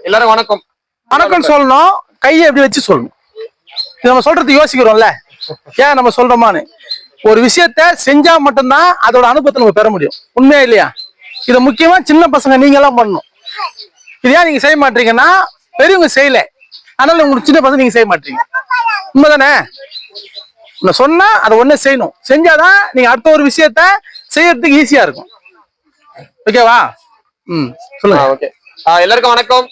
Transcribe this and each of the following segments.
எல்லாரும் வணக்கம் வணக்கம் சொல்லணும். கையை எப்படி வச்சு சொல்லணும். இது நம்ம சொல்றது யோசிக்கிறோம்ல, ஏன் நம்ம சொல்றோமான்னு. ஒரு விஷயத்த செஞ்சா மட்டும்தான் அதோட அனுபவத்தை நம்ம பெற முடியும். உண்மையா இல்லையா? இதை முக்கியமா சின்ன பசங்க நீங்க எல்லாம் பண்ணணும். இது ஏன் நீங்க செய்ய மாட்டீங்கன்னா, பெரியவங்க செய்யல, அதனால உங்களுக்கு சின்ன பசங்க நீங்க செய்ய மாட்டீங்க. உண்மைதானே? சொன்னா அதை ஒண்ணே செய்யணும். செஞ்சாதான் நீங்க அடுத்த ஒரு விஷயத்த செய்யறதுக்கு ஈஸியா இருக்கும். ஓகேவா? சொல்லுங்க. ஓகே, எல்லாருக்கும் வணக்கம்.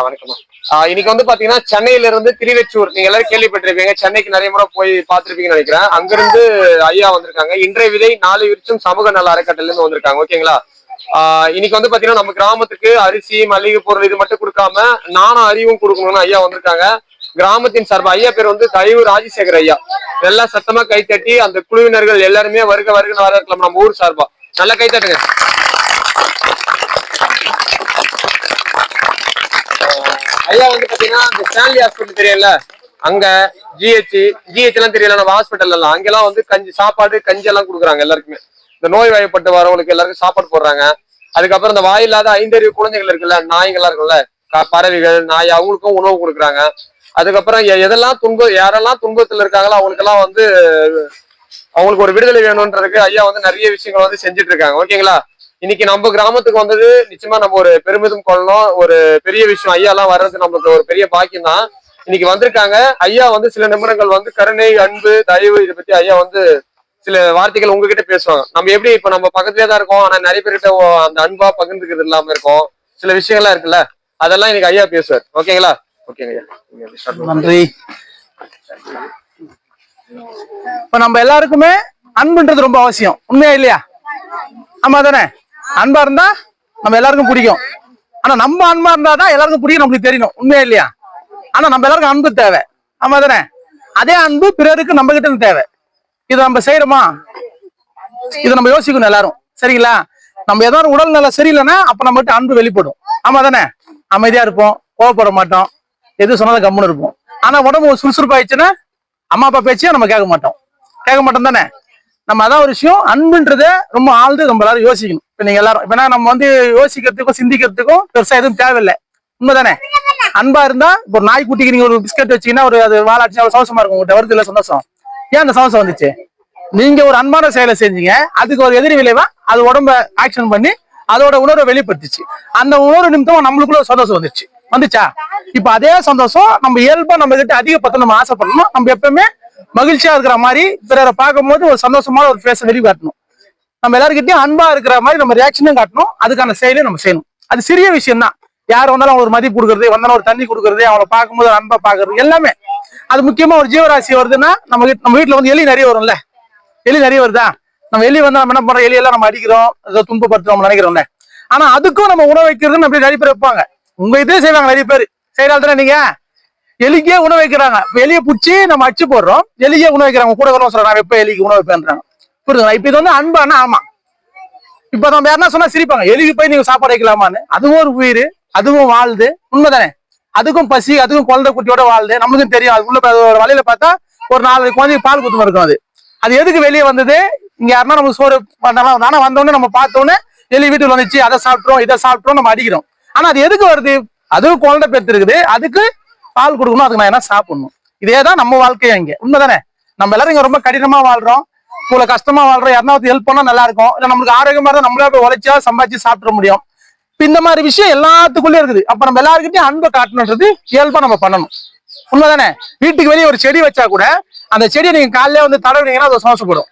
வணக்கம். இன்னைக்கு வந்து பாத்தீங்கன்னா சென்னையில இருந்து திருவெச்சூர், நீங்க எல்லாரும் கேள்விப்பட்டிருப்பீங்க, சென்னைக்கு நிறைய முறை போய் பார்த்திருப்பீங்கன்னு நினைக்கிறேன். அங்கிருந்து ஐயா வந்திருக்காங்க. இன்றைய விதை நாளை விருட்சம் சமூக நல அறக்கட்டளையில இருந்து வந்திருக்காங்க. ஓகேங்களா? இன்னைக்கு வந்து பாத்தீங்கன்னா நம்ம கிராமத்துக்கு அரிசி மளிகை பொருள் இது மட்டும் கொடுக்காம நானும் அறிவும் கொடுக்கணும்னு ஐயா வந்திருக்காங்க. கிராமத்தின் சார்பா ஐயா பேர் வந்து தயவு ராஜசேகர் ஐயா. நல்லா சத்தமா கை தட்டி அந்த குழுவினர்கள் எல்லாருமே வருக வருகன்னு வர இருக்கலாம். நம்ம ஊர் சார்பா நல்லா கை தட்டுங்க. ஐயா வந்து பாத்தீங்கன்னா இந்த ஸ்டான்லி ஹாஸ்பிட்டல் தெரியல, அங்க ஜிஹெச் எல்லாம் தெரியல, நம்ம ஹாஸ்பிட்டல் எல்லாம் அங்கெல்லாம் வந்து கஞ்சி சாப்பாடு கஞ்சி எல்லாம் கொடுக்குறாங்க எல்லாருக்குமே. இந்த நோய் வாய்ப்பட்டு வரவங்களுக்கு எல்லாருக்கும் சாப்பாடு போடுறாங்க. அதுக்கப்புறம் இந்த வாயில்லாத 5 அறிவு குழந்தைகள் இருக்குல்ல, நாய்கள்லாம் இருக்குல்ல, பறவைகள் நாய், அவங்களுக்கும் உணவு கொடுக்குறாங்க. அதுக்கப்புறம் யாரெல்லாம் துன்பத்துல இருக்காங்களோ அவங்களுக்கு எல்லாம் வந்து அவங்களுக்கு ஒரு விடுதலை வேணும்ன்றதுக்கு ஐயா வந்து நிறைய விஷயங்கள் வந்து செஞ்சுட்டு இருக்காங்க. ஓகேங்களா? இன்னைக்கு நம்ம கிராமத்துக்கு வந்தது நிச்சயமா நம்ம ஒரு பெருமிதம் கொள்ளணும். ஒரு பெரிய விஷயம். ஐயா எல்லாம் வர்றது நம்மளுக்கு ஒரு பெரிய பாக்கியம் தான். இன்னைக்கு வந்திருக்காங்க ஐயா வந்து சில நிமிடங்கள் வந்து கருணை, அன்பு, தயவு இதை பத்தி ஐயா வந்து சில வார்த்தைகள் உங்ககிட்ட பேசுவாங்க. நம்ம எப்படி இப்ப நம்ம பக்கத்துலயே தான் இருக்கோம், ஆனா நிறைய பேர்கிட்ட அந்த அன்பா பகிர்ந்துக்கிறது இல்லாம இருக்கும். சில விஷயங்கள்லாம் இருக்குல்ல, அதெல்லாம் இன்னைக்கு ஐயா பேசுவார். ஓகேங்களா? ஓகேங்க. நன்றி. இப்ப நம்ம எல்லாருக்குமே அன்புன்றது ரொம்ப அவசியம். உண்மையா இல்லையா? ஆமா தானே? அன்பா இருந்தா நம்ம எல்லாருக்கும் பிடிக்கும். ஆனா நம்ம அன்பா இருந்தாதான் எல்லாருக்கும் பிடிக்கும், நம்மளுக்கு தெரியணும். உண்மையா இல்லையா? ஆனா நம்ம எல்லாருக்கும் அன்பு தேவை. ஆமா தானே? அதே அன்பு பிறருக்கு நம்ம கிட்ட தேவை. இதை நம்ம செய்யறோமா? இதை நம்ம யோசிக்கணும் எல்லாரும். சரிங்களா? நம்ம ஏதாவது உடல் நல சரியில்லைன்னா அப்ப நம்ம கிட்ட அன்பு வெளிப்படும். ஆமா தானே? அமைதியா இருப்போம், கோவப்பட மாட்டோம், எது சொன்னாலும் கம்முன்னு இருப்போம். ஆனா உடம்பு சுறுசுறுப்பாயிடுச்சுன்னா அம்மா அப்பா பேச்சையும் நம்ம கேட்க மாட்டோம் தானே? நம்ம அதான் ஒரு விஷயம். அன்புன்றத ரொம்ப ஆழ்ந்து நம்ம எல்லாரும் யோசிக்கணும். இப்ப நீங்க எல்லாரும் இப்ப நம்ம வந்து யோசிக்கிறதுக்கும் சிந்திக்கிறதுக்கும் பெருசா எதுவும் தேவையில்லை. உண்மைதானே? அன்பா இருந்தா இப்போ ஒரு நாய்க்குட்டிக்கு நீங்க ஒரு பிஸ்கட் வச்சீங்கன்னா ஒரு அது வாழாச்சு அவ்வளவு சந்தோஷமா இருக்கும். உங்கள்கிட்ட வருது இல்ல சந்தோஷம். ஏன் அந்த சந்தோஷம் வந்துச்சு? நீங்க ஒரு அன்பான செயலை செஞ்சீங்க, அதுக்கு ஒரு எதிரி விளைவா அது உடம்ப ஆக்ஷன் பண்ணி அதோட உணர்வை வெளிப்படுத்திச்சு. அந்த உணர்வு நிமித்தம் நம்மளுக்குள்ள சந்தோஷம் வந்துச்சா? இப்ப அதே சந்தோஷம் நம்ம இயல்பா நம்ம கிட்ட அதிகப்பட்ட நம்ம ஆசைப்படணும். நம்ம எப்பவுமே மகிழ்ச்சியா இருக்கிற மாதிரி பிறரை பார்க்கும் போது ஒரு சந்தோஷமான ஒரு ஃபேஸை வெளிக்காட்டணும். நம்ம எல்லாருக்கிட்டையும் அன்பா இருக்கிற மாதிரி நம்ம ரியாக்ஷனும் காட்டணும். அதுக்கான செயலையும் நம்ம செய்யணும். அது சிறிய விஷயம் தான். யார் வந்தாலும் ஒரு மதிப்பு கொடுக்கறது, வந்தாலும் ஒரு தண்ணி கொடுக்கறது, அவளை பார்க்கும்போது அன்பா பாக்குறது எல்லாமே. அது முக்கியமா ஒரு ஜீவராசி வருதுன்னா நம்ம வீட்டுல வந்து எலி நிறைய வரும்ல. எலி நிறைய வருதா? நம்ம எலி வந்து நம்ம என்ன பண்றோம், எலியெல்லாம் நம்ம அடிக்கிறோம், ஏதோ துன்பப்படுத்துறோம் நினைக்கிறோம்ல. ஆனா அதுக்கும் நம்ம உணவு வைக்கிறதுன்னு அப்படி நிறைய பேர் வைப்பாங்க. உங்க இதே செய்வாங்க நிறைய பேர். செய்யறாள் தானே? நீங்க எலிக்கே உணவு வைக்கிறாங்க. எலியை பிடிச்சி நம்ம அச்சு போடுறோம், எலியே உணவு வைக்கிறாங்க. கூட வரணும் சொல்றாங்க, எப்ப எலிக்கு உணவு வைப்பேன்றாங்க. புரியுதுங்களா? இப்ப இது வந்து அன்பானா? ஆமா. இப்ப நம்ம யாருன்னா சொன்னா சிரிப்பாங்க, எலிக்கு போய் நீங்க சாப்பாடு வைக்கலாமான்னு. அதுவும் ஒரு உயிர், அதுவும் வாழுது. உண்மைதானே? அதுக்கும் பசி, அதுக்கும் குழந்தை குட்டியோட வாழுது. நமக்கும் தெரியும். அதுக்குள்ள வலையில பார்த்தா ஒரு 4 குழந்தைக்கு பால் குத்துமா இருக்கும். அது எதுக்கு வெளியே வந்தது? இங்க யாருன்னா நம்ம சோறு பண்ணலாம் தானே, வந்தோடனே நம்ம பார்த்தோன்னே எலி வீட்டுக்கு வந்துச்சு, அதை சாப்பிட்டோம் இதை சாப்பிட்டோம் நம்ம அடிக்கிறோம். ஆனா அது எதுக்கு வருது? அதுவும் குழந்தை பெற்று இருக்குது, அதுக்கு பால் கொடுக்கணும், அதுக்கு நான் என்ன சாப்பிடணும். இதேதான் நம்ம வாழ்க்கையா இங்க. உண்மைதானே? நம்ம எல்லாரும் இங்க ரொம்ப கடினமா வாழ்றோம், இவ்வளவு கஷ்டமா வாழ்றோம். யாருனாவது ஹெல்ப் பண்ணா நல்லா இருக்கும். இல்ல நம்மளுக்கு ஆரோக்கியமா இருந்தா நம்மளே போய் உழைச்சா சம்பாதிச்சு சாப்பிட முடியும். இந்த மாதிரி விஷயம் எல்லாத்துக்குள்ளே இருக்குது. அப்ப நம்ம எல்லாருக்கிட்டையும் அன்பை காட்டணுன்றது இயல்பா நம்ம பண்ணணும். உண்மைதானே? வீட்டுக்கு வெளியே ஒரு செடி வச்சா கூட அந்த செடியை நீங்க காலையில வந்து தடவினீங்கன்னா அது சந்தோஷப்படும்.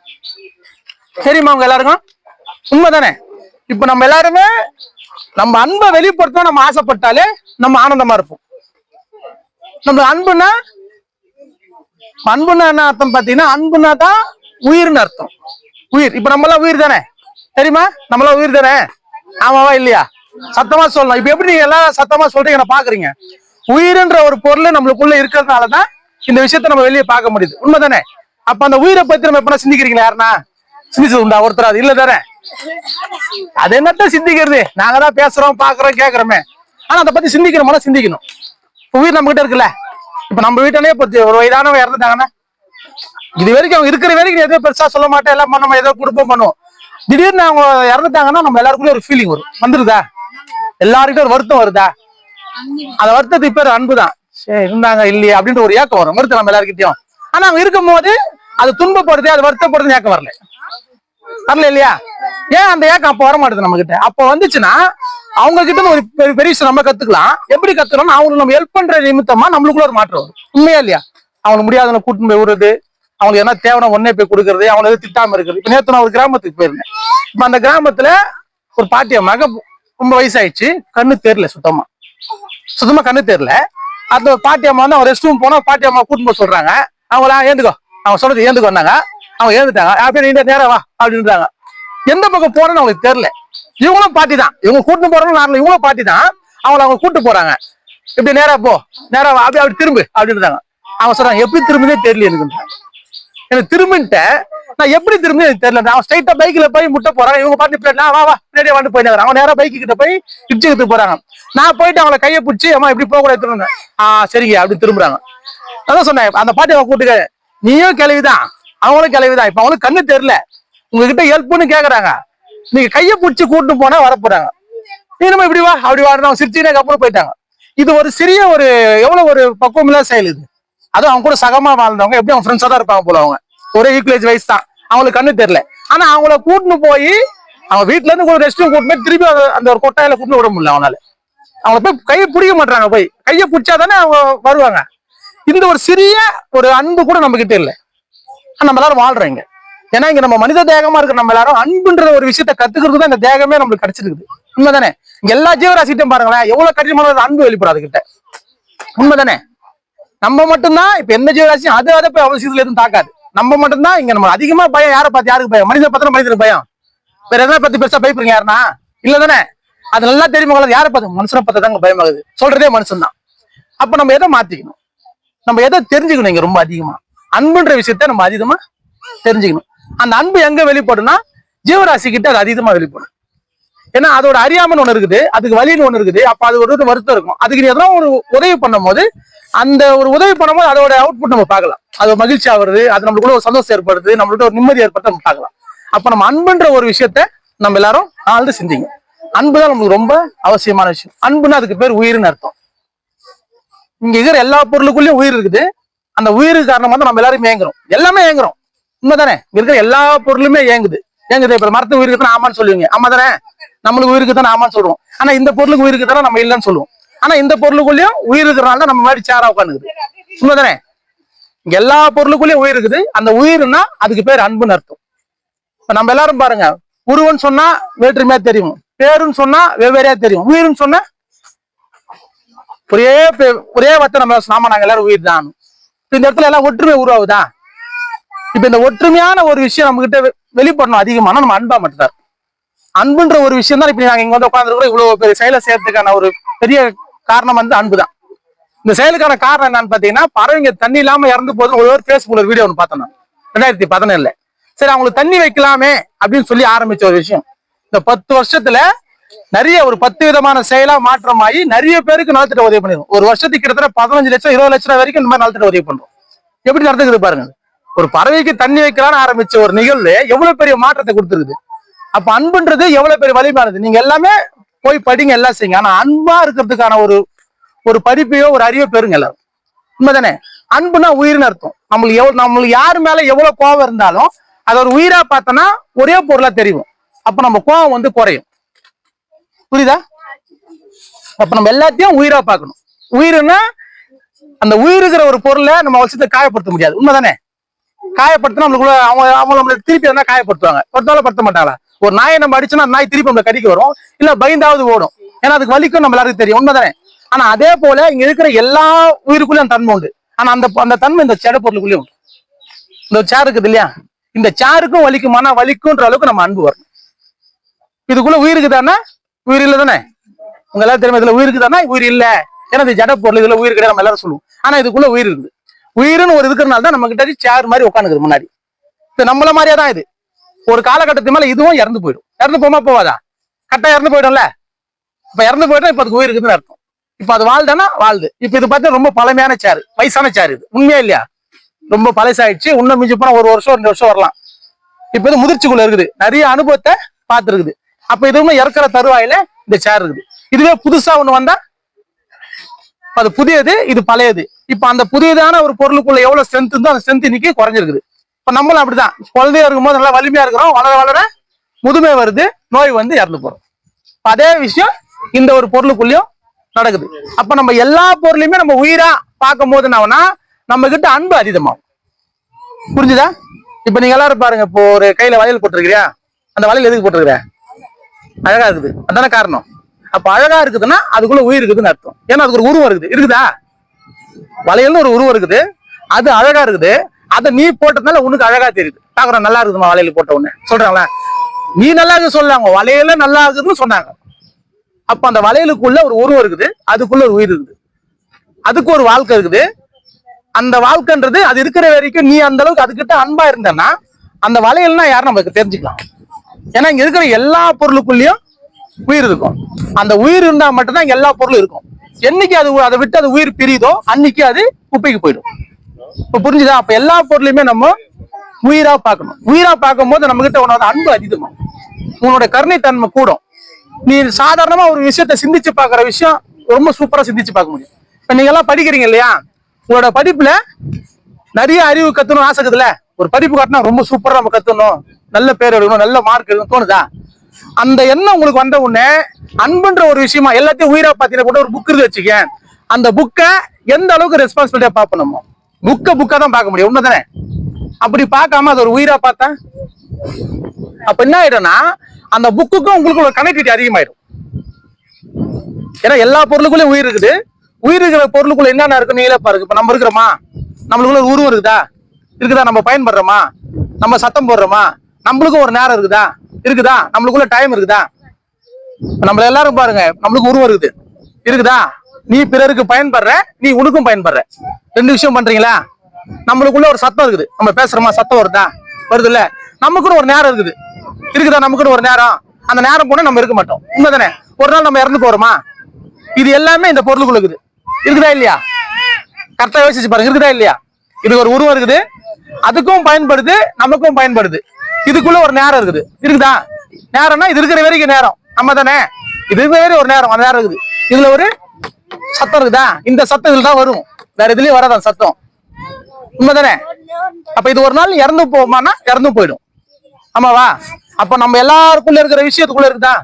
சரிம்மா உங்க எல்லாருக்கும்? உண்மைதானே? இப்ப நம்ம எல்லாருமே நம்ம அன்பை வெளிப்படுத்த நம்ம ஆசைப்பட்டாலே நம்ம ஆனந்தமா இருப்போம். நம்ம அன்புன்னா என்ன அர்த்தம் பாத்தீங்கன்னா, அன்புனா தான் உயிர்னு அர்த்தம். உயிர். இப்ப நம்ம எல்லாம் உயிர் தானே? தெரியுமா? நம்மளாம் உயிர் தானே? ஆமாவா இல்லையா? சத்தமா சொல்லணும். இப்ப எப்படி நீங்க எல்லாம் சத்தமா சொல்றீங்க பாக்குறீங்க? உயிர்ன்ற ஒரு பொருள் நம்மளுக்குள்ள இருக்கிறதுனாலதான் இந்த விஷயத்த நம்ம வெளியே பார்க்க முடியுது. உண்மைதானே? அப்ப அந்த உயிரை பத்தி நம்ம எப்ப சிந்திக்கிறீங்களா? யாருன்னா சிந்திச்சது உண்டா? ஒருத்தர் அது இல்ல தானே? அது என்னத்தான் சிந்திக்கிறது? நாங்க தான் பேசுறோம், பாக்குறோம், கேட்கறோமே. ஆனா அதை பத்தி சிந்திக்கணும்னா சிந்திக்கணும். உயிர் நம்ம கிட்ட இருக்குல்ல. இப்ப நம்ம வீட்டாலே ஒரு வயதானவங்க இறந்துட்டாங்கன்னா இது வரைக்கும் அவங்க இருக்கிற வரைக்கும் எதோ பெருசா சொல்ல மாட்டேன், எல்லாம் பண்ண ஏதோ குடும்பம் பண்ணுவோம். திடீர்னு அவங்க இறந்துட்டாங்கன்னா நம்ம எல்லாருக்குமே ஒரு ஃபீலிங் வரும். வந்துருதா? எல்லாருக்கிட்ட ஒரு வருத்தம் வருதா? அந்த வருத்தத்துக்கு பேர் அன்புதான். சரி இருந்தாங்க இல்லையே அப்படின்ற ஒரு ஏக்கம் வரும், வருத்தம் நம்ம எல்லாருக்கிட்டையும். ஆனா அவங்க இருக்கும் போது அது துன்பப்படுது, அது வருத்தப்படுது, ஏக்கம் வரல இல்லையா? ஏன் அந்த ஏக்கம் அப்ப வர மாட்டேது நம்ம கிட்ட? அப்ப வந்துச்சுன்னா அவங்க கிட்ட ஒரு பெரிய விஷயம் நம்ம கத்துக்கலாம். எப்படி கத்துக்கணும்? அவங்களுக்கு நம்ம ஹெல்ப் பண்ற நிமித்தமா நம்மளுக்குள்ள ஒரு மாற்றம் வரும். உண்மையா இல்லையா? அவங்களுக்கு முடியாதவங்க கூட்டின்னு போய் விடுறது, அவங்களுக்கு என்ன தேவையான ஒன்னே போய் கொடுக்கறது, அவங்களை எதுவும் திட்டாம இருக்கிறது. இப்ப நேற்று நான் ஒரு கிராமத்துக்கு போயிருந்தேன். இப்ப அந்த கிராமத்துல ஒரு பாட்டிய மக ரொம்ப வயசாயிடுச்சு, கண்ணு தெரியல, சுத்தமா கண்ணு தெரியல. அந்த பாட்டி அம்மா வந்து அவங்க ரெஸ்ட் ரூம் போனா பாட்டி அம்மா கூட்டின்னு போய் சொல்றாங்க. அவங்களா ஏந்துக்கோ, அவங்க சொல்றது ஏந்துக்கோ வந்தாங்க. அவங்க ஏந்துட்டாங்க. அப்படியே நீங்க நேரம் வா அப்படின்றாங்க. எந்த பக்கம் போறேன்னு அவங்களுக்கு தெரியல. இவங்களும் பாட்டி தான், இவங்க கூட்டு போறவங்க இவங்களும் பாட்டி தான். அவங்க கூட்டு போறாங்க. இப்படி நேரா போ, நேரா வா, அப்படி திரும்பு அப்படின்றாங்க. அவங்க சொல்றாங்க எப்படி திரும்பினே தெரியல எனக்கு திரும்பின்ட்டு நான் எப்படி திரும்பி எனக்கு தெரியல. அவன் ஸ்ட்ரைட்டா பைக்ல போய் முட்டை போறாங்க. இவங்க பாட்டு பின்னாடி வா வா பின்னாடியே வந்து போயிட்டாங்க. அவங்க நேரா பைக்கு கிட்ட போய் இடிச்சுக்கிட்டு போறாங்க. நான் போயிட்டு அவங்களை கையை பிடிச்சி அம்மா இப்படி போக கூட திரும்ப சரிங்க அப்படி திரும்புறாங்க. அதான் சொன்னேன், அந்த பாட்டி அவங்க கூட்டுக்க நீயும் கிளவிதான், அவங்களும் கிளவிதான். இப்ப அவங்களுக்கு கண்ணு தெரியல, உங்ககிட்ட ஹெல்ப்னு கேக்குறாங்க. நீங்க கையை பிடிச்சி கூட்டு போனா வரப்போறாங்க. நீ நம்ம இப்படி வா அப்படி வாடுறோம் சிரிச்சினே அப்புறம் போயிட்டாங்க. இது ஒரு சிறிய ஒரு எவ்வளவு ஒரு பக்குவமில்லா செயல் இது. அதுவும் அவங்க கூட சகமா வாழ்ந்தவங்க எப்படி அவங்க ஃப்ரெண்ட்ஸா தான் இருப்பாங்க போல. அவங்க ஒரே ஈக்குவலேஜ் வயசு தான், அவங்களுக்கு கண்ணு தெரியல. ஆனா அவங்கள கூட்டின்னு போய் அவங்க வீட்டுல இருந்து ஒரு ரெஸ்ட் ரூம் கூட்டு போய் திருப்பி அந்த ஒரு கொட்டாயில கூட்டு விட முடியல அவனால. அவங்கள போய் கையை பிடிக்க மாட்டாங்க, போய் கையை பிடிச்சாதானே அவங்க வருவாங்க. இந்த ஒரு சிறிய ஒரு அன்பு கூட நம்ம கிட்ட இல்லை. நம்ம எல்லாரும் வாழ்றோம். ஏன்னா இங்க நம்ம மனித தேகமா இருக்கிற நம்ம எல்லாரும் அன்புன்ற ஒரு விஷயத்த கத்துக்கிறது தான் இந்த தேகமே நம்மளுக்கு கிடைச்சிருக்குது. உண்மைதானே? இங்க எல்லா ஜீவராசிட்டும் பாருங்களேன், எவ்வளவு கடினமான அன்பு வெளிப்படாது கிட்ட. உண்மைதானே? நம்ம மட்டும்தான் இப்ப எந்த ஜீவராசியும் அதை போய் அவசியத்துல எதுவும் தாக்காது. நம்ம மட்டும்தான் இங்க நம்ம அதிகமா பயம். யாரை பார்த்து யாருக்கு பயம்? மனிதனை பார்த்தா மனிதனுக்கு பயம். வேற எதனா பத்தி பெருசா பயப்படுறீங்க யாருன்னா? இல்லதானே? அது நல்லா தெரியுமா? யாரை பார்த்து? மனுஷனை பார்த்தா தாங்க பயமாகுது. சொல்றதே மனுஷன் தான். அப்ப நம்ம எதை மாத்திக்கணும்? நம்ம எதை தெரிஞ்சுக்கணும்? இங்க ரொம்ப அதிகமா அன்புன்ற விஷயத்த நம்ம அதிகமா தெரிஞ்சுக்கணும். அந்த அன்பு எங்க வெளிப்படும்னா ஜீவராசி கிட்ட அது அதிகமா வெளிப்படும். ஏன்னா அதோட அறியாமன்னு ஒண்ணு இருக்குது, அதுக்கு வலின்னு ஒண்ணு இருக்குது. அப்ப அது ஒரு வருத்தம் இருக்கும். அதுக்கு நீ எதனா ஒரு உதவி பண்ணும் போது அந்த ஒரு உதவி பண்ணும்போது அதோட அவுட்புட் நம்ம பார்க்கலாம். அது மகிழ்ச்சி ஆகுறது, அது நம்மளுக்குள்ள ஒரு சந்தோஷம் ஏற்படுது, நம்மள்ட்ட ஒரு நிம்மதி ஏற்படுத்த நம்ம பார்க்கலாம். அப்ப நம்ம அன்புன்ற ஒரு விஷயத்த நம்ம எல்லாரும் ஆழ்ந்து சிந்திங்க. அன்புதான் நம்மளுக்கு ரொம்ப அவசியமான விஷயம். அன்புன்னா அதுக்கு பேர் உயிர்னு அர்த்தம். இங்க இருக்கிற எல்லா பொருளுக்குள்ளயும் உயிர் இருக்குது. அந்த உயிருக்கு காரணமா தான் நம்ம எல்லாரும் ஏங்குறோம், எல்லாமே ஏங்குறோம். உண்மைதானே? இங்க இருக்கிற எல்லா பொருளுமே ஏங்குது. இப்ப மரத்து உயிருக்கு தான் ஆமான்னு சொல்லுவீங்க, ஆமா தானே? நம்மளுக்கு உயிருக்கு தான் ஆமான்னு சொல்றோம். ஆனா இந்த பொருளுக்கு உயிருக்கு தானே நம்ம இல்லைன்னு சொல்லுவோம். ஆனா இந்த பொருளுக்குள்ளயும் உயிர் இருக்கிறனால தான் நம்ம மாதிரி சேரா உட்காந்துக்குது. உண்மைதானே? இங்க எல்லா பொருளுக்குள்ளயும் உயிர் இருக்குது. அந்த உயிர்னா அதுக்கு பேர் அன்புன்னு அர்த்தம். இப்ப நம்ம எல்லாரும் பாருங்க, உருவன்னு சொன்னா வேற்றுமையா தெரியும், பேருன்னு சொன்னா வெவ்வேறையா தெரியும், உயிர்னு சொன்னா ஒரே வார்த்தை நம்ம நாம நாங்க எல்லாரும் உயிர் தான். இந்த இடத்துல எல்லாம் ஒற்றுமை உருவாகுதா? இப்ப இந்த ஒற்றுமையான ஒரு விஷயம் நம்ம கிட்ட வெளிப்படணும் அதிகமான நம்ம அன்பா மட்டும்தான். அன்புன்ற ஒரு விஷயம் தான் இப்ப நாங்க இங்க வந்து உட்காந்துருக்கோம். இவ்வளவு பெரிய செயலை செய்யறதுக்கான ஒரு பெரிய காரணம் வந்து அன்புதான். இந்த செயலுக்கான காரணம் என்னன்னு பாத்தீங்கன்னா, பறவைங்க தண்ணி இல்லாம இறந்து போதும் ஒரு பேஸ்புக்ல வீடியோ ஒன்று பார்த்தோம் 2017. சரி அவங்களுக்கு தண்ணி வைக்கலாமே அப்படின்னு சொல்லி ஆரம்பிச்ச ஒரு விஷயம். இந்த 10 வருஷத்துல நிறைய ஒரு 10 விதமான செயலா மாற்றமாயி நிறைய பேருக்கு நலத்திட்ட உதவி பண்ணிடும். ஒரு வருஷத்துக்கு கிட்டத்தட்ட 15 லட்சம் 20 லட்சம் வரைக்கும் இந்த மாதிரி நலத்திட்ட உதவி பண்றோம். எப்படி நடந்துக்குது பாருங்க. ஒரு பறவைக்கு தண்ணி வைக்கலாம்னு ஆரம்பிச்ச ஒரு நிகழ்வு எவ்வளவு பெரிய மாற்றத்தை கொடுத்துருக்குது. அப்ப அன்புன்றது எவ்வளவு பெரிய வலிமையானது. நீங்க எல்லாமே போய் படிங்க, எல்லாம் செய்யுங்க. ஆனா அன்பா இருக்கிறதுக்கான ஒரு படிப்பையோ ஒரு அறிவோ பெறுங்க எல்லாரும். உண்மைதானே? அன்புனா உயிர்னு அர்த்தம். நம்மளுக்கு யாரு மேல எவ்வளவு கோபம் இருந்தாலும் அதை ஒரு உயிரா பார்த்தோன்னா ஒரே பொருளா தெரியும். அப்ப நம்ம கோபம் வந்து குறையும். புரியுதா? அப்ப நம்ம எல்லாத்தையும் உயிரா பார்க்கணும். உயிர்னா அந்த உயிருக்கிற ஒரு பொருளை நம்ம அவசியத்தை காயப்படுத்த முடியாது. உண்மைதானே? காயப்படுத்தினா நம்மளுக்குள்ள அவங்க நம்மளுக்கு திருப்பி எதனா காயப்படுத்துவாங்க, படுத்த மாட்டாங்களா? ஒரு நாயை நம்ம அடிச்சோம்னா நாய் திருப்பி நம்ம கடிக்க வரும், இல்ல பயந்தாவது ஓடும். ஏன்னா அதுக்கு வலிக்கும் நம்ம எல்லாருக்கும் தெரியும். உண்மைதானே? ஆனா அதே போல இங்க இருக்கிற எல்லா உயிருக்குள்ளயும் அந்த தன்மை உண்டு. ஆனா அந்த தன்மை இந்த சேட பொருளுக்குள்ளயும் உண்டு. இந்த சேர் இருக்குது இல்லையா, இந்த சேருக்கும் வலிக்குமானா வலிக்கும்ன்ற அளவுக்கு நம்ம அன்பு வரும். இதுக்குள்ள உயிர் இருக்குதானா? உயிர் இல்லை தானே? உங்க எல்லாரும் தெரியுமா இதுல உயிர் இருக்குதானா? உயிர் இல்ல. ஏன்னா இது ஜட பொருள், இதுல உயிர் கிடையாது நம்ம எல்லாரும் சொல்லுவோம். ஆனா இதுக்குள்ள உயிர் இருக்குது. உயிர்னு ஒரு இருக்கிறனால தான் நம்ம கிட்ட சேர் மாதிரி உட்காந்துக்குது முன்னாடி. இது நம்மள மாதிரியா தான். இது ஒரு காலகட்டத்துக்கு மேல இதுவும் இறந்து போயிடும். இறந்து போமா போவாதா? கரெக்டா இறந்து போயிடும்ல. இப்ப இறந்து போயிட்டா இப்ப அதுக்கு உயிர் இருக்குதுன்னு அர்த்தம். இப்ப அது வாழ்தானா? வாழ்து. இப்ப இது பார்த்தா ரொம்ப பழமையான சேர், வயசான சேர். இது உண்மையா இல்லையா? ரொம்ப பழசாயிடுச்சு. இன்னும் மிஞ்சி போனா 1 வருஷம் 2 வருஷம் வரலாம். இப்ப இது முதிர்ச்சிக்குள்ள இருக்குது, நிறைய அனுபவத்தை பார்த்துருக்குது. அப்ப இதுவுமே இறக்குற தருவாயில இந்த சேர் இருக்குது. இதுவே புதுசா ஒண்ணு வந்தா அது புதியது, இது பழையது. இப்ப அந்த புதியதான ஒரு பொருளுக்குள்ள எவ்வளவு ஸ்ட்ரென்த் இருந்தோ அந்த ஸ்ட்ரென்த் இன்னைக்கு குறைஞ்சிருக்குது. இப்ப நம்மளும் அப்படிதான், குழந்தையா இருக்கும்போது நல்லா வலிமையா இருக்கிறோம், வளர வளர முதுமை வருது, நோய் வந்து இறந்து போறோம். அதே விஷயம் இந்த ஒரு பொருளுக்குள்ளயும் நடக்குது. அப்ப நம்ம எல்லா பொருளையுமே நம்ம உயிரா பார்க்கும் போது என்னன்னா நம்ம கிட்ட அன்பு அதிகமாகும். புரிஞ்சுதா? இப்ப நீங்க எல்லாரும் பாருங்க, இப்போ ஒரு கையில வளையல் போட்டிருக்கிறியா, அந்த வளையல் எதுக்கு போட்டிருக்கிற? அழகா இருக்குது, அதான காரணம். அப்ப அழகா இருக்குதுன்னா அதுக்குள்ள உயிர் இருக்குதுன்னு அர்த்தம். ஏன்னா அதுக்கு ஒரு உருவம் இருக்குது. இருக்குதா? வளையல்னு ஒரு உருவம் இருக்குது, அது அழகா இருக்குது. அதை நீ போட்டதுனால உனக்கு அழகா தெரியுது. பாக்குறோம் நல்லா இருக்குதுமா வளையல் போட்ட உடனே சொல்றாங்களா? நீ நல்லா இருக்கு சொல்லாங்க, வளையல நல்லா இருக்குதுன்னு சொன்னாங்க. அப்ப அந்த வளையலுக்குள்ள ஒரு உருவம் இருக்குது, அதுக்குள்ள ஒரு உயிர் இருக்குது, அதுக்கு ஒரு வாழ்க்கை இருக்குது. அந்த வாழ்க்கைன்றது அது இருக்கிற வரைக்கும் நீ அந்த அளவுக்கு அதுக்கிட்ட அன்பா இருந்தன்னா அந்த வளையல்னா யாரும் நமக்கு தெரிஞ்சுக்கலாம். ஏன்னா இங்க இருக்கிற எல்லா பொருளுக்குள்ளயும் உயிர் இருக்கும். அந்த உயிர் இருந்தா மட்டும்தான் எல்லா பொருளும் இருக்கும். என்னைக்கு அது அதை விட்டு அது உயிர் பிரியுதோ அன்னைக்கு அது குப்பைக்கு போயிடும். இப்ப புரிஞ்சுதா? அப்ப எல்லா பொருளையுமே நம்ம உயிரா பார்க்கணும். உயிரா பார்க்கும் போது நம்ம கிட்ட உன்னோட அன்பு அதிகமா, உன்னோட கருணை தன்மை கூடும். நீ சாதாரணமா ஒரு விஷயத்த சிந்திச்சு பாக்குற விஷயம் ரொம்ப சூப்பரா சிந்திச்சு பார்க்க முடியும். இப்ப நீங்க எல்லாம் படிக்கிறீங்க இல்லையா, உங்களோட படிப்புல நிறைய அறிவு கத்தணும் ஆசை இருக்குதுல்ல. ஒரு படிப்பு காட்டினா ரொம்ப சூப்பரா நம்ம கத்தணும், நல்ல பேர் எடுக்கணும், நல்ல மார்க் எடுக்கணும் தோணுதா? அந்த எண்ணம் உங்களுக்கு வந்த உடனே அன்புன்ற ஒரு விஷயமா எல்லாத்தையும் உயிரா பாத்தீங்கன்னா கூட ஒரு புக் இருக்கு வச்சுக்க, அந்த புக்கை எந்த அளவுக்கு ரெஸ்பான்சிபிலிட்டியா பார்ப்போம், புக்கை தான் பார்க்க முடியும். உண்மைதானே? அப்படி பார்க்காம அது ஒரு உயிரா பார்த்தா அப்ப என்ன ஆயிடும்னா அந்த புக்குக்கும் உங்களுக்கு ஒரு கனெக்டிவிட்டி அதிகமாயிடும். ஏன்னா எல்லா பொருளுக்குள்ளயும் உயிர் இருக்குது. உயிர் இருக்கிற பொருளுக்குள்ள என்னென்ன இருக்கு நீங்களே பாருங்க. இப்ப நம்ம இருக்கிறோமா, நம்மளுக்குள்ள ஒரு உருவம் இருக்குதா, நம்ம பயன்படுறோமா, நம்ம சத்தம் போடுறோமா, நம்மளுக்கும் ஒரு நேரம் இருக்குதா, நம்மளுக்குள்ள டைம் இருக்குதா? நம்மள எல்லாரும் பாருங்க, நம்மளுக்கு உருவம் இருக்குதா? நீ பிறருக்கு பயன்படுற, நீ உனக்கும் பயன்படுற, ரெண்டு விஷயம் பண்றீங்களா? நம்மளுக்குள்ள ஒரு சத்தம் இருக்குது, நம்ம பேசுறோமா, சத்தம் வருது இல்ல? நமக்குன்னு ஒரு நேரம் இருக்குதா? நமக்குன்னு ஒரு நேரம், அந்த நேரம் போனா நம்ம இருக்க மாட்டோம். உண்மைதானே? ஒரு நாள் நம்ம இறந்து போறோமா? இது எல்லாமே இந்த பொருளுக்குள்ள இருக்குதா இல்லையா? கரெக்டா யோசிச்சு பாருங்க, இருக்குதா இல்லையா? இது ஒரு உருவம் இருக்குது, அதுக்கும் பயன்படுது, நமக்கும் பயன்படுது. இதுக்குள்ள ஒரு நேரம் இருக்குதா? நேரம்னா இது இருக்கிற வரைக்கும் நேரம், நம்ம தானே? இது இருக்கிற வரைக்கும் ஒரு நேரம், அந்த நேரம் இருக்குது. இதுல ஒரு சத்தம் இருக்குதா? இந்த சத்தம் இதுல தான் வரும், வேற எதுலயும் வராதான் சத்தம். உண்மைதானே? அப்ப இது ஒரு நாள் இறந்து போமானா இறந்து போயிடும், ஆமாவா? அப்ப நம்ம எல்லாருக்குள்ள இருக்கிற விஷயத்துக்குள்ள இருக்குதா?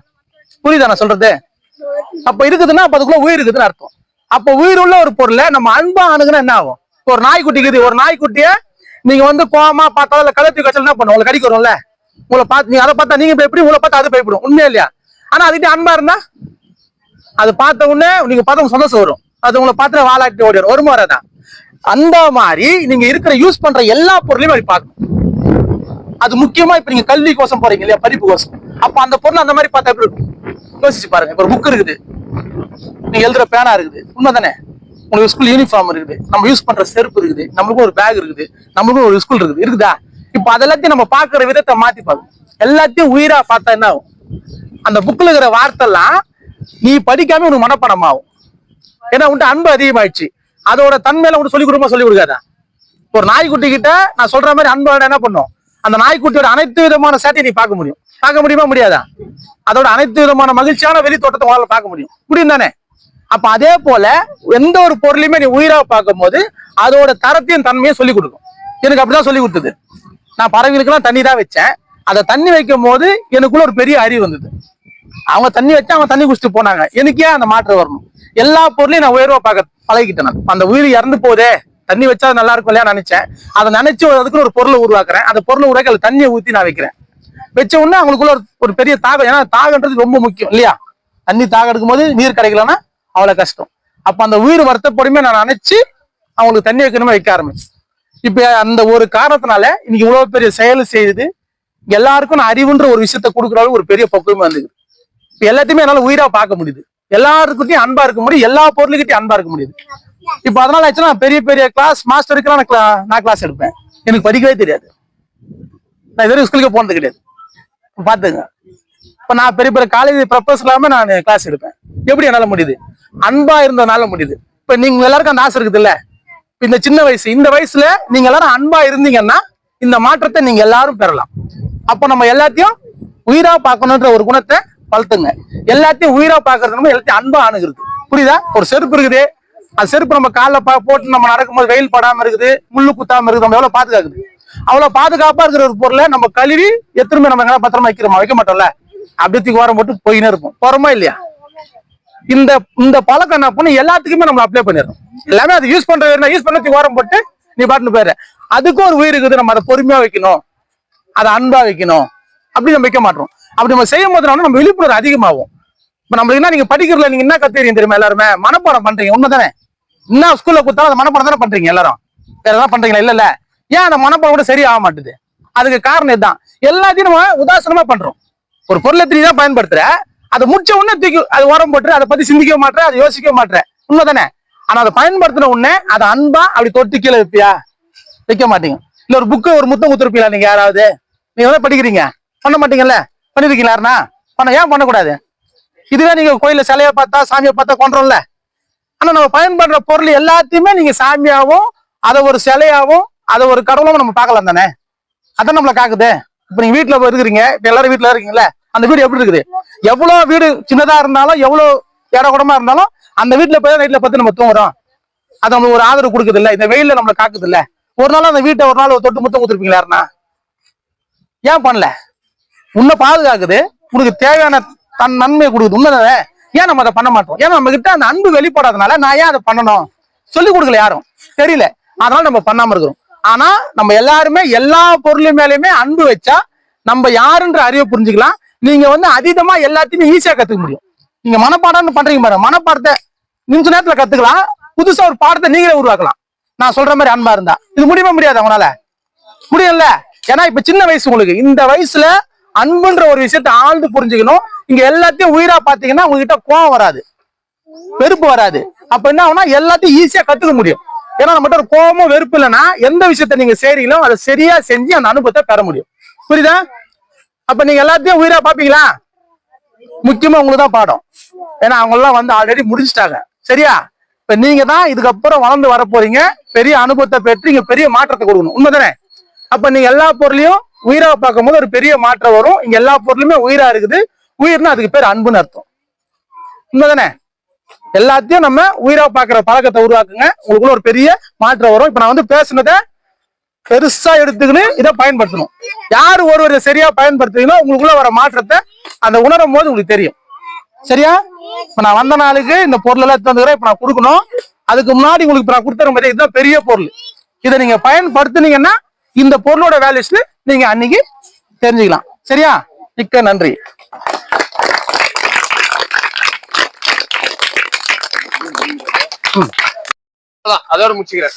புரியுதா நான் சொல்றது? அப்ப இருக்குதுன்னா அப்ப அதுக்குள்ள உயிர் இருக்குதுன்னு அர்த்தம். அப்ப உயிர் உள்ள ஒரு பொருளை நம்ம அன்பா அணுகுனா என்ன ஆகும்? ஒரு நாய்க்குட்டி இருக்குது, ஒரு நாய்க்குட்டிய நீங்க வந்து கோவமா பார்த்தாலும் இல்ல கலத்தி கச்சல் என்ன பண்ணும், உங்களுக்கு கடிக்க வரும்ல. உங்களை பார்த்து நீங்க அதை பார்த்தா நீங்க பயப்படி, உங்களை பார்த்தா அது பயப்படும், உண்மையா இல்லையா? ஆனா அதுக்கிட்ட அன்பா இருந்தா அது பார்த்த உடனே நீங்க பார்த்த சந்தோஷம் வரும், அது உங்களை பார்த்து வாழாட்டி ஓடி வரும், வராதான்? அந்த மாதிரி நீங்க இருக்கிற யூஸ் பண்ற எல்லா பொருளையும் அப்படி பார்க்கணும். அது முக்கியமா இப்ப நீங்க கல்வி கோசம் போறீங்க இல்லையா, படிப்பு கோசம், அப்ப அந்த பொருள் அந்த மாதிரி பார்த்தா எப்படி இருக்கும் யோசிச்சு பாருங்க. இப்ப ஒரு புக் இருக்குது, நீங்க எழுதுற பேனா இருக்குது, உண்மைதானே? உங்களுக்கு ஸ்கூல் யூனிஃபார்ம் இருக்குது, நம்ம யூஸ் பண்ற செருப்பு இருக்குது, நம்மளுக்கும் ஒரு பேக் இருக்குது, நம்மளுக்கும் ஒரு ஸ்கூல் இருக்குதா? இப்ப அதெல்லாத்தையும் நம்ம பாக்குற விதத்தை மாத்தி பார்க்கணும். எல்லாத்தையும் உயிரா பார்த்தா என்ன ஆகும்? அந்த புக்ல இருக்கிற வார்த்தை எல்லாம் நீ படிக்காம உனக்கு மனப்பாடம் ஆகும். ஏன்னா உன்ட்டு அன்பு அதிகமாயிடுச்சு. அதோட தன்மையில உனக்கு சொல்லி கொடுமா, சொல்லி கொடுக்காதா? ஒரு நாய்க்குட்டி கிட்ட நான் சொல்ற மாதிரி அன்போட என்ன பண்ணும், அந்த நாய்க்குட்டியோட அனைத்து விதமான சேட்டையை நீ பார்க்க முடியும். பார்க்க முடியுமா, முடியாதா? அதோட அனைத்து விதமான மகிழ்ச்சியான வெளி தோட்டத்தை உங்களால பார்க்க முடியும் தானே? அப்ப அதே போல எந்த ஒரு பொருளையுமே நீ உயிரா பார்க்கும் போது அதோட தரத்தையும் தன்மையும் சொல்லி கொடுக்கும். எனக்கு அப்படிதான் சொல்லி கொடுத்தது. நான் பறவைகளுக்கெல்லாம் தண்ணி தான் வச்சேன். அதை தண்ணி வைக்கும் போது எனக்குள்ள ஒரு பெரிய அறிவு வந்தது. அவங்க தண்ணி வச்சா அவங்க தண்ணி குடிச்சிட்டு போனாங்க, எனக்கே அந்த மாற்றம் வரணும். எல்லா பொருளையும் நான் உயர்வா பார்க்க பழகிட்டேன். நான் அந்த உயிர் இறந்து போதே தண்ணி வச்சா நல்லா இருக்கும் இல்லையா நினைச்சேன். அதை நினைச்சு அதுக்குன்னு ஒரு பொருளை உருவாக்குறேன். அந்த பொருளை உருவாக்கி அதுல தண்ணியை ஊத்தி நான் வைக்கிறேன். வச்ச உடனே அவங்களுக்குள்ள ஒரு பெரிய தாகம். ஏன்னா தாகன்றது ரொம்ப முக்கியம் இல்லையா? தண்ணி தாகம் எடுக்கும் போது நீர் கிடைக்கலன்னா அவ்வளவு கஷ்டம். அப்ப அந்த உயிர் வருத்தப்படுமே நான் நினைச்சு அவங்களுக்கு தண்ணி வைக்கணுமே வைக்க ஆரம்பிச்சு. இப்ப அந்த ஒரு காரணத்தினால இன்னைக்கு இவ்வளவு பெரிய செயல் செய்யுது. எல்லாருக்கும் நான் அறிவுன்ற ஒரு விஷயத்த கொடுக்குறாலும் ஒரு பெரிய பக்குவமே வந்துது. இப்ப எல்லாத்தையுமே என்னால உயிரா பார்க்க முடியுது. எல்லாருக்கிட்டையும் அன்பா இருக்க முடியும், எல்லா பொருளுக்கிட்டையும் அன்பா இருக்க முடியுது. இப்ப அதனால ஆச்சுன்னா பெரிய பெரிய கிளாஸ் மாஸ்டருக்குலாம் நான் கிளாஸ் எடுப்பேன். எனக்கு படிக்கவே தெரியாது, நான் இது ஸ்கூலுக்கு போனது கிடையாது. பாத்துங்க, இப்ப நான் பெரிய பெரிய காலேஜ் ப்ரொஃபஸர் இல்லாம நான் கிளாஸ் எடுப்பேன். எப்படி என்னால முடியுது? அன்பா இருந்ததுனால முடியுது. இப்ப நீங்க எல்லாருக்கும் அந்த ஆசை இருக்குது இல்ல? இந்த சின்ன வயசு, இந்த வயசுல நீங்க எல்லாரும் அன்பா இருந்தீங்கன்னா இந்த மாற்றத்தை நீங்க எல்லாரும் பெறலாம். அப்ப நம்ம எல்லாத்தையும் உயிரா பார்க்கணுன்ற ஒரு குணத்தை பழுத்துங்க. எல்லாத்தையும் உயிரா பாக்குறது நம்ம எல்லாத்தையும் அன்பா அணுகிறது. புரியுதா? ஒரு செருப்பு இருக்குது, அந்த செருப்பு நம்ம காலில் போட்டு நம்ம நடக்கும்போது வெயில் படாம இருக்குது, முள்ளு குத்தாம இருக்குது, நம்ம எவ்வளவு பாதுகாக்குது. அவ்வளவு பாதுகாப்பா இருக்கிற ஒரு பொருளை நம்ம கழுவி எத்தனை நம்ம எங்க பத்திரமா வைக்கிறோமா? வைக்க மாட்டோம்ல. அப்படியே ஓரம் போட்டு போயினே இருக்கும். போறோமா இல்லையா? இந்த இந்த பழக்கம் என்ன பண்ணு எல்லாத்துக்குமே நம்ம அப்ளை பண்ணிடுறோம். எல்லாமே அது யூஸ் பண்றது யூஸ் பண்ணி ஓரம் போட்டு நீ பாட்டுன்னு போயிரு. அதுக்கும் ஒரு உயிர் இருக்குது, நம்ம அதை பொறுமையா வைக்கணும், அதை அன்பா வைக்கணும். அப்படி நம்ம வைக்க மாட்டோம். அப்படி நம்ம செய்யும் போது நம்ம விழிப்புணர்வு அதிகமாகும். இப்ப நம்மளுக்கு என்ன, நீங்க படிக்கிறதுல நீங்க என்ன கத்துறீங்க தெரியுமா? எல்லாருமே மனப்பாடம் பண்றீங்க, உண்மைதானே? என்ன ஸ்கூல்ல கொடுத்தாலும் அதை மனப்பாடம் தானே பண்றீங்க எல்லாரும். வேற ஏதாவது பண்றீங்களா? இல்ல. ஏன் அந்த மனப்பாடம் கூட சரியாக மாட்டுது? அதுக்கு காரணம் இதுதான். எல்லாத்தையும் நம்ம உதாசனமா பண்றோம். ஒரு பொருளை நீ தான் பயன்படுத்துற, அதை முடிச்ச உடனே தூக்கி அது உரம் போட்டு அதை பத்தி சிந்திக்க மாட்டேன், அதை யோசிக்க மாட்டேன், உண்மைதானே? ஆனா அதை பயன்படுத்தின உடனே அதை அன்பா அப்படி தொட்டு கீழே வைப்பியா? வைக்க மாட்டீங்க. இல்ல ஒரு புக்கு ஒரு முத்தம் குத்துருப்பீங்களா நீங்க? யாராவது நீங்க வந்து படிக்கிறீங்க, பண்ண மாட்டீங்கல்ல? பண்ணிருக்கீங்களா? ஏன் பண்ணக்கூடாது? இதுவே நீங்க கோயில சிலையை பார்த்தா சாமியை பார்த்தா கொண்டுறோம்ல. ஆனா நம்ம பயன்படுற பொருள் எல்லாத்தையுமே நீங்க சாமியாவும் அதை ஒரு சிலையாவும் அதை ஒரு கடவுளும் நம்ம பார்க்கலாம் தானே? அதான் நம்மளை காக்குது. இப்ப நீங்க வீட்டுல இருக்கிறீங்க, இப்ப எல்லாரும் வீட்டுல இருக்கீங்களா? அந்த வீடு எப்படி இருக்குது? எவ்வளவு வீடு சின்னதா இருந்தாலும் எவ்வளவு இட கூடமா இருந்தாலும் அந்த வீட்டுல போய் நைட்ல பத்தி நம்ம தூங்குறோம். அது நம்மளுக்கு ஒரு ஆதரவு கொடுக்குது இல்ல? இந்த வெயில்ல நம்மளை காக்குது இல்ல? ஒரு நாள் அந்த வீட்டை ஒரு நாள் தொட்டு முத்தம் கொடுத்துருப்பீங்களா? யாருன்னா ஏன் பண்ணல? உன்னை பாதுகாக்குது, உனக்கு தேவையான தன் நன்மையை கொடுக்குது, உண்மைதானே? ஏன் நம்ம அதை பண்ண மாட்டோம்? ஏன்னா நம்ம கிட்ட அந்த அன்பு வெளிப்படாதனால நான் ஏன் அதை பண்ணணும் சொல்லி கொடுக்கல யாரும், தெரியல. அதனால நம்ம பண்ணாம இருக்கிறோம். ஆனா நம்ம எல்லாருமே எல்லா பொருள் மேலயுமே அன்பு வச்சா நம்ம யாருன்ற அறிவை புரிஞ்சுக்கலாம். நீங்க வந்து அதீதமா எல்லாத்தையுமே ஈஸியா கத்துக்க முடியும். நீங்க மனப்பாடம் பண்றீங்க பாருங்க, மனப்பாடத்தை நிமிஷ நேரத்துல கத்துக்கலாம். புதுசா ஒரு பாடத்தை நீங்களே உருவாக்கலாம். நான் சொல்ற மாதிரி அன்பா இருந்தா இது முடியுமா? முடியாது. அவனால முடியல. ஏன்னா இப்ப சின்ன வயசு உங்களுக்கு. இந்த வயசுல அன்புன்ற ஒரு விஷயத்த ஆழ்ந்து புரிஞ்சுக்கணும். இங்க எல்லாத்தையும் உயிரா பாத்தீங்கன்னா உங்ககிட்ட கோவம் வராது, வெறுப்பு வராது. அப்ப என்ன ஆகும்னா எல்லாத்தையும் ஈஸியா கத்துக்க முடியும். ஏன்னா நம்மகிட்ட ஒரு கோபமும் வெறுப்பு இல்லைன்னா எந்த விஷயத்த நீங்க செய்றீங்களோ அதை சரியா செஞ்சு அந்த அனுபவத்தை பெற முடியும். புரியுதா? அப்ப நீங்க எல்லாத்தையும் உயிரா பாப்பீங்களா? முக்கியமா உங்களுக்கு தான் பாடம். ஏன்னா அவங்க எல்லாம் வந்து ஆல்ரெடி முடிச்சுட்டாங்க. சரியா? இப்ப நீங்க தான் இதுக்கப்புறம் வளர்ந்து வர போறீங்க. பெரிய அனுபவத்தை பெற்று இங்க பெரிய மாற்றத்தை கொடுக்கணும், உண்மைதானே? அப்ப நீங்க எல்லா பொருளையும் உயிரா பார்க்கும் போது ஒரு பெரிய மாற்றம் வரும். இங்க எல்லா பொருளுமே உயிரா இருக்குது. உயிர்னா அதுக்கு பேர் அன்புன்னு அர்த்தம், உண்மைதானே? எல்லாத்தையும் நம்ம உயிரா பாக்குற பழக்கத்தை உருவாக்குங்க, உங்களுக்குள்ள ஒரு பெரிய மாற்றம் வரும். இப்ப நான் வந்து பேசுனதை பெருசா எடுத்துக்கின்னு இதை பயன்படுத்தணும். யாரு ஒருவரை சரியா பயன்படுத்துறீங்களோ உங்களுக்குள்ள வர மாற்றத்தை அந்த உணரும் போது உங்களுக்கு தெரியும். சரியா? இப்ப நான் வந்த நாளுக்கு இந்த பொருள் எல்லாம் தந்துக்கிறேன், இப்ப நான் கொடுக்கணும். அதுக்கு முன்னாடி உங்களுக்கு இப்ப நான் கொடுத்துற மாதிரி இதுதான் பெரிய பொருள். இதை நீங்க பயன்படுத்துனீங்கன்னா இந்த பொருளோட வேல்யூஸ்ல நீங்க அன்னைக்கு தெரிஞ்சுக்கலாம். சரியா? மிக்க நன்றி. அதோட முடிச்சுக்கிறேன்.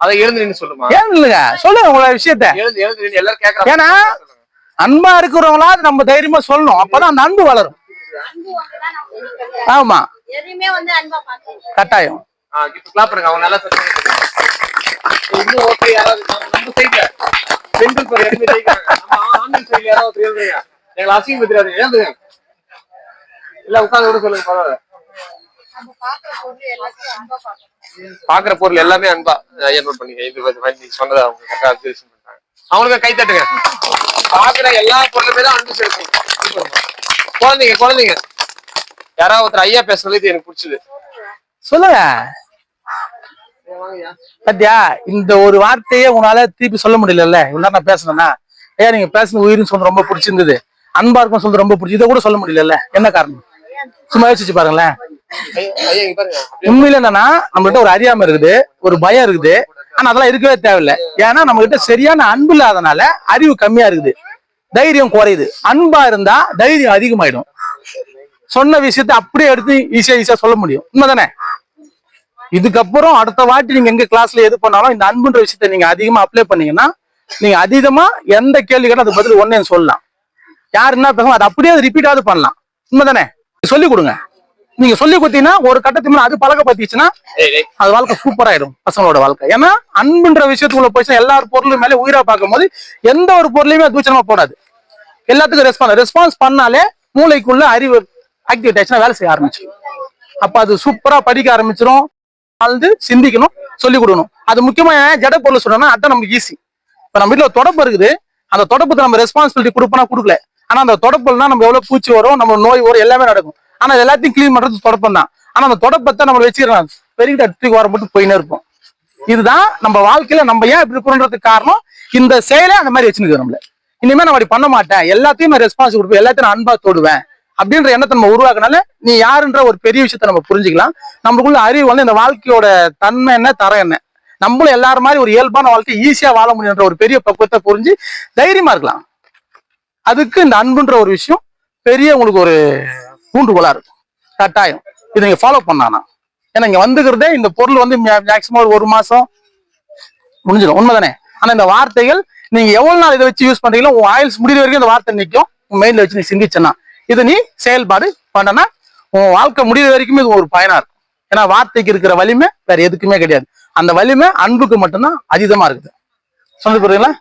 அதை எழுந்து நின்னு சொல்லுமா? ஏன் சொல்லுங்க உங்களோட விஷயத்த. எழுந்து நின்னு எல்லாரும் கேக்குறாங்க. ஏன்னா அன்பா இருக்கிறவங்களா நம்ம தைரியமா சொல்லணும். அப்பதான் அந்த அன்பு வளரும். ஆமா, கட்டாயம். அவங்க நல்லா சொல்றாங்க. இன்னும் ஓகே. யாராவது நம்ம சைடுல பெண்கள் பேர் எதுவுமே ஜெயிக்கிறாங்க. நம்ம ஆண்கள் சைடுல யாராவது எழுதுறீங்க, எங்களை அசிங்கம் தெரியாது. எழுதுங்க, இல்ல உட்காந்து கூட சொல்லுங்க, பரவாயில்ல. பாக்குற பொருள் எல்லாமே அன்பா ஏற்பாடு பண்ணீங்க. இது சொன்னதை அவங்க கரெக்டா அப்சர்வேஷன் பண்றாங்க. அவங்களுக்கு கை தட்டுங்க. பாக்குற எல்லா பொருளுமே தான் அன்பு செலுத்தும். குழந்தைங்க யாராவது ஒருத்தர் ஐயா பேசுறது எனக்கு பிடிச்சது. சொல்லுங்க. பத்தியா, இந்த ஒரு வார்த்தையே உங்களால திருப்பி சொல்ல முடியல. இவ்வளவு நான் பேசணும்னா ஐயா நீங்க பேசுன உயிர்னு சொல்றது ரொம்ப பிடிச்சிருந்தது, அன்பா இருக்கும் சொல்றது ரொம்ப பிடிச்சி, இதை கூட சொல்ல முடியல. என்ன காரணம்? சும்மா யோசிச்சு பாருங்களேன். உண்மையில என்னன்னா நம்மகிட்ட ஒரு அறியாம இருக்குது, ஒரு பயம் இருக்குது. ஆனா அதெல்லாம் இருக்கவே தேவையில்லை. ஏன்னா நம்ம கிட்ட சரியான அன்பு இல்லாதனால அறிவு கம்மியா இருக்குது, தைரியம் குறையுது. அன்பா இருந்தா தைரியம் அதிகமாயிடும். சொன்ன விஷயத்த அப்படியே எடுத்து ஈஸியா சொல்ல முடியும், உண்மைதானே? இதுக்கப்புறம் அடுத்த வாட்டி நீங்க எங்க கிளாஸ்ல எது பண்ணாலும் இந்த அன்புன்ற விஷயத்த நீங்க அதிகமா அப்ளை பண்ணீங்கன்னா நீங்க அதிகமா எந்த கேள்வி கேட்டா அது பதில் ஒன்னே சொல்லலாம். யாரு என்ன பேசணும் அது அப்படியே ரிப்பீட்டாவது பண்ணலாம், உண்மைதானே? சொல்லி கொடுங்க. நீங்க சொல்லி கொடுத்தீங்கன்னா ஒரு கட்டத்துக்கு மேல அது பழக்கப்பட்டுச்சுன்னா அது வாழ்க்கை சூப்பர் ஆயிடும், பசங்களோட வாழ்க்கை. ஏன்னா அன்புன்ற விஷயத்துக்குள்ள போயிடுச்சுன்னா எல்லா பொருளும் மேலே உயிரா பார்க்கும் போது எந்த ஒரு பொருளையுமே தூச்சனமா போடாது. எல்லாத்துக்கும் ரெஸ்பான்ஸ் பண்ணாலே மூளைக்குள்ள அறிவு ஆக்டிவேட் ஆயிடுச்சுன்னா வேலை செய்ய ஆரம்பிச்சிடும். அப்ப அது சூப்பரா படிக்க ஆரம்பிச்சிடும். வாழ்ந்து சிந்திக்கணும், சொல்லி கொடுக்கணும். அது முக்கியமா ஜட பொருள் சொன்னா அதான் நமக்கு ஈஸி. இப்ப நம்ம வீட்டுல தொடப்பு இருக்குது, அந்த தொடப்பத்தை நம்ம ரெஸ்பான்சிபிலிட்டி கொடுப்போம்னா கொடுக்கல, ஆனா அந்த தொடப்பல்னா நம்ம எவ்வளவு பூச்சி வரும், நம்ம நோய் வரும், எல்லாமே நடக்கும். ஆனா இது எல்லாத்தையும் கிளீன் பண்றது தொடப்பம் தான். ஆனா அந்த தொடப்பத்தை நம்ம வச்சுக்கிறோம், பெரிய தட்டுக்கு வர மட்டும் போயினே இருப்போம். இதுதான் நம்ம வாழ்க்கையில நம்ம ஏன் இப்படி இருக்கிறோன்றதுக்கு காரணம். இந்த செயலை அந்த மாதிரி வச்சுருக்கோம். நம்மள இனிமே நான் அப்படி பண்ண மாட்டேன், எல்லாத்தையும் நான் ரெஸ்பான்ஸ் கொடுப்பேன், எல்லாத்தையும் நான் அன்பா தொடுவேன் அப்படின்ற எண்ணத்தை நம்ம உருவாக்குனால நீ யாருன்ற ஒரு பெரிய விஷயத்த நம்ம புரிஞ்சுக்கலாம். நம்மளுக்குள்ள அறிவு வந்து இந்த வாழ்க்கையோட தன்மை என்ன, தரம் என்ன, நம்மளும் எல்லாரும் மாதிரி ஒரு இயல்பான வாழ்க்கை ஈஸியா வாழ முடியுன்ற ஒரு பெரிய பக்குவத்தை புரிஞ்சு தைரியமா இருக்கலாம். அதுக்கு இந்த அன்புன்ற ஒரு விஷயம் பெரிய உங்களுக்கு ஒரு பூண்டுகோலா இருக்கும். கட்டாயம் இதை நீங்க ஃபாலோ பண்ணானா, ஏன்னா இங்க வந்துக்கிறதே இந்த பொருள் வந்து மேக்சிமம் ஒரு மாசம் முடிஞ்சிடும், உண்மைதானே? ஆனா இந்த வார்த்தைகள் நீங்க எவ்வளவு நாள் இதை வச்சு யூஸ் பண்றீங்களோ உன் ஆயில்ஸ் முடிகிற வரைக்கும் இந்த வார்த்தை நிற்கும். உன் மைண்ட்ல வச்சு நீ சிந்திச்சனா, இதை நீ செயல்பாடு பண்ணனா உன் வாழ்க்கை முடிகிற வரைக்கும் இது ஒரு பயனா இருக்கும். ஏன்னா வார்த்தைக்கு இருக்கிற வலிமை வேற எதுக்குமே கிடையாது. அந்த வலிமை அன்புக்கு மட்டும்தான் அதீதமா இருக்குது. சொல்லி புரியுங்களா?